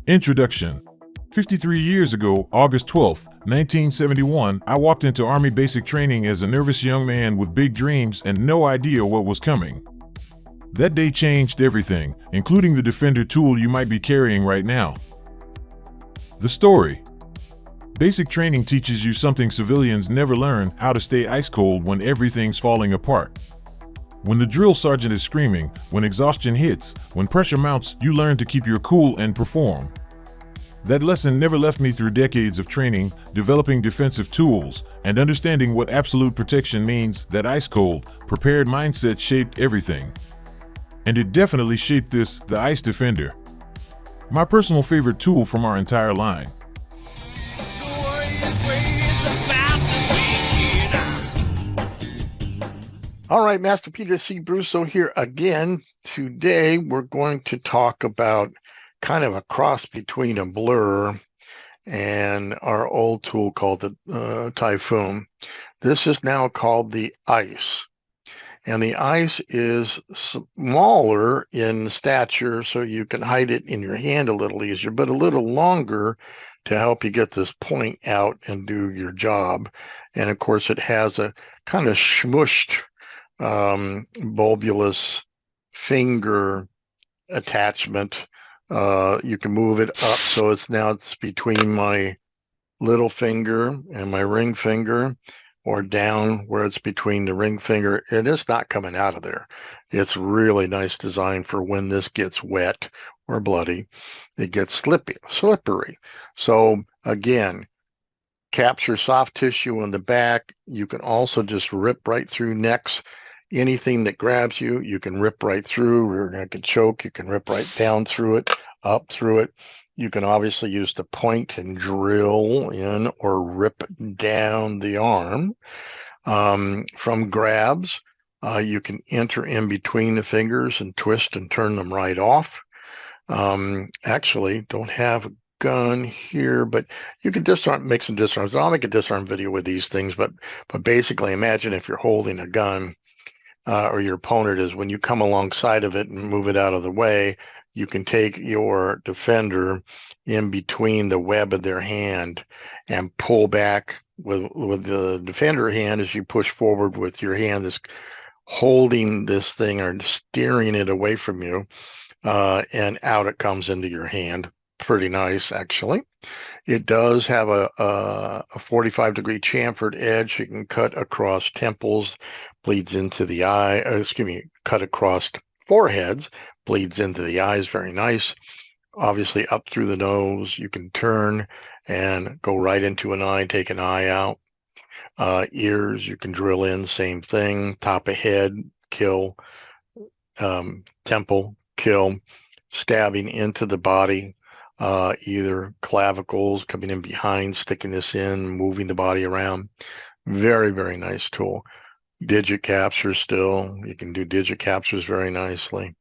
Introduction. 53 years ago, August 12, 1971, I walked into Army basic training as a nervous young man with big dreams and no idea what was coming. That day changed everything, including the Defender tool you might be carrying right now. The story. Basic training teaches you something civilians never learn: how to stay ice cold when everything's falling apart. When the drill sergeant is screaming, when exhaustion hits, when pressure mounts, you learn to keep your cool and perform. That lesson never left me through decades of training, developing defensive tools, and understanding what absolute protection means. That ice-cold, prepared mindset shaped everything. And it definitely shaped the Ice Defender. My personal favorite tool from our entire line. All right, Master Peter C. Brusso here again. Today we're going to talk about kind of a cross between a blur and our old tool called the Typhoon. This is now called the Ice. And the Ice is smaller in stature, so you can hide it in your hand a little easier, but a little longer to help you get this point out and do your job. And of course, it has a kind of smushed bulbulous finger attachment. You can move it up so it's between my little finger and my ring finger, or down where it's between the ring finger. It is not coming out of there. It's really nice design for when this gets wet or bloody. It gets slippery. So again, capture soft tissue in the back. You can also just rip right through necks. Anything that grabs you, you can rip right through. Rear neck and choke, you can rip right down through it, up through it. You can obviously use the point and drill in or rip down the arm. From grabs, you can enter in between the fingers and twist and turn them right off. Actually, don't have a gun here, but you can disarm, make some disarms. I'll make a disarm video with these things, but basically imagine if you're holding a gun, or your opponent is, when you come alongside of it and move it out of the way, you can take your defender in between the web of their hand and pull back with the defender hand as you push forward with your hand that's holding this thing or steering it away from you, and out it comes into your hand. Pretty nice, actually. It does have a 45-degree chamfered edge. You can cut across temples, bleeds into the eye. Cut across foreheads, bleeds into the eyes. Very nice. Obviously, up through the nose. You can turn and go right into an eye, take an eye out. Ears, you can drill in, same thing. Top of head, kill. Temple, kill. Stabbing into the body. Either clavicles, coming in behind, sticking this in, moving the body around. Very, very nice tool. Digit capture still. You can do digit captures very nicely.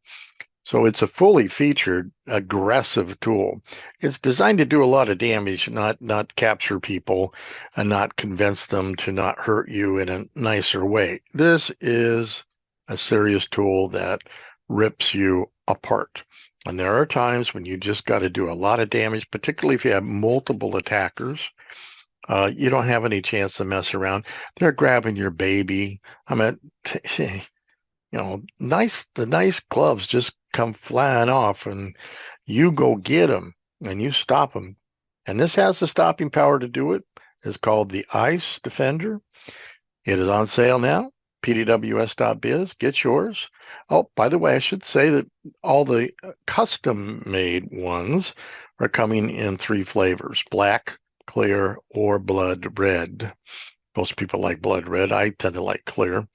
So it's a fully featured, aggressive tool. It's designed to do a lot of damage, not capture people and not convince them to not hurt you in a nicer way. This is a serious tool that rips you apart. And there are times when you just got to do a lot of damage, particularly if you have multiple attackers. You don't have any chance to mess around. They're grabbing your baby. I mean, the nice gloves just come flying off, and you go get them and you stop them. And this has the stopping power to do it. It's called the Ice Defender. It is on sale now. pdws.biz. Get yours. Oh, by the way, I should say that all the custom-made ones are coming in 3 flavors: black, clear, or blood red. Most people like blood red. I tend to like clear.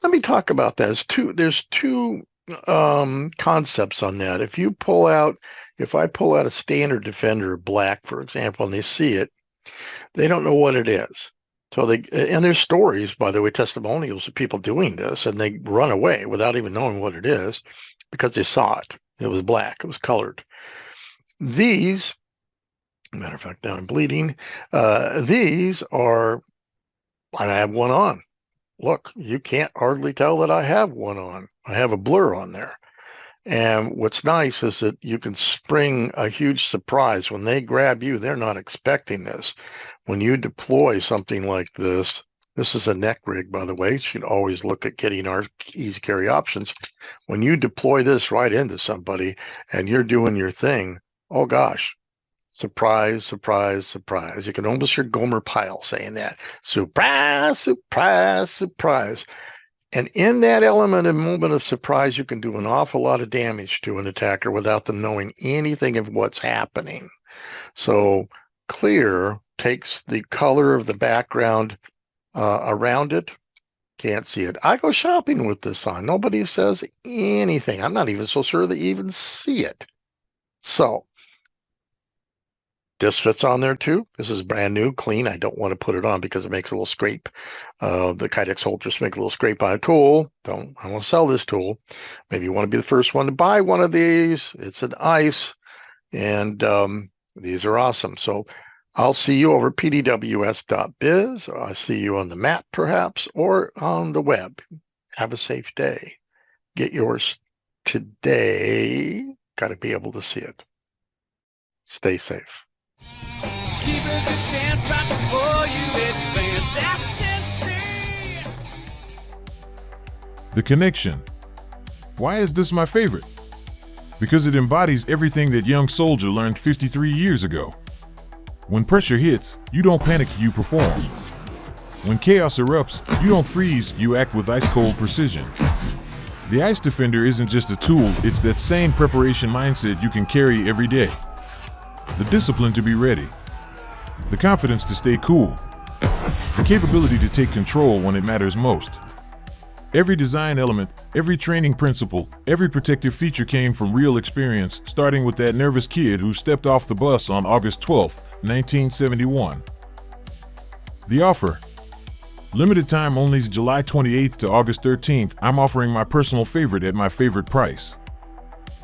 Let me talk about that. There's two concepts on that. If I pull out a standard Defender black, for example, and they see it, they don't know what it is. So and there's stories, by the way, testimonials of people doing this, and they run away without even knowing what it is because they saw it. It was black. It was colored. These, matter of fact, now I'm bleeding. These are, I have one on. Look, you can't hardly tell that I have one on. I have a blur on there. And what's nice is that you can spring a huge surprise. When they grab you, they're not expecting this. When you deploy something like this is a neck rig, by the way. You should always look at getting our easy carry options. When you deploy this right into somebody and you're doing your thing, oh gosh, surprise, surprise, surprise. You can almost hear Gomer Pyle saying that. Surprise, surprise, surprise. And in that element and moment of surprise, you can do an awful lot of damage to an attacker without them knowing anything of what's happening. So clear takes the color of the background around it. Can't see it. I go shopping with this on. Nobody says anything. I'm not even so sure they even see it. So this fits on there too. This is brand new, clean. I don't want to put it on because it makes a little scrape. The Kydex holsters make a little scrape on a tool. I want to sell this tool. Maybe you want to be the first one to buy one of these. It's an ice, and these are awesome. So I'll see you over pdws.biz. Or I'll see you on the map perhaps, or on the web. Have a safe day. Get yours today. Got to be able to see it. Stay safe. Keep a good chance right before you advance. That's sincere. The connection. Why is this my favorite? Because it embodies everything that young soldier learned 53 years ago. When pressure hits, you don't panic, you perform. When chaos erupts, you don't freeze, you act with ice-cold precision. The Ice Defender isn't just a tool, it's that same preparation mindset you can carry every day. The discipline to be ready. The confidence to stay cool. The capability to take control when it matters most. Every design element, every training principle, every protective feature came from real experience, starting with that nervous kid who stepped off the bus on August 12, 1971. The offer. Limited time only, July 28th to August 13th. I'm offering my personal favorite at my favorite price.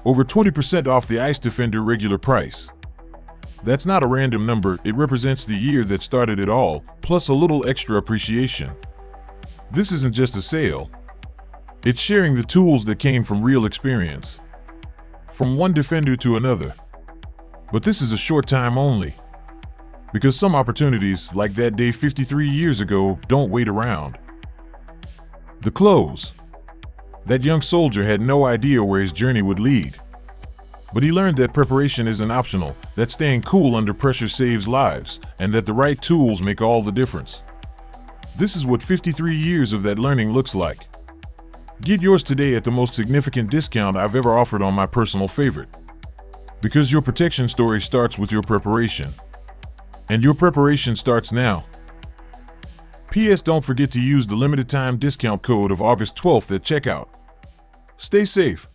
Over 20% off the Ice Defender regular price. That's not a random number, it represents the year that started it all, plus a little extra appreciation. This isn't just a sale. It's sharing the tools that came from real experience. From one defender to another. But this is a short time only. Because some opportunities, like that day 53 years ago, don't wait around. The close. That young soldier had no idea where his journey would lead. But he learned that preparation isn't optional, that staying cool under pressure saves lives, and that the right tools make all the difference. This is what 53 years of that learning looks like. Get yours today at the most significant discount I've ever offered on my personal favorite. Because your protection story starts with your preparation. And your preparation starts now. P.S. Don't forget to use the limited time discount code of August 12th at checkout. Stay safe.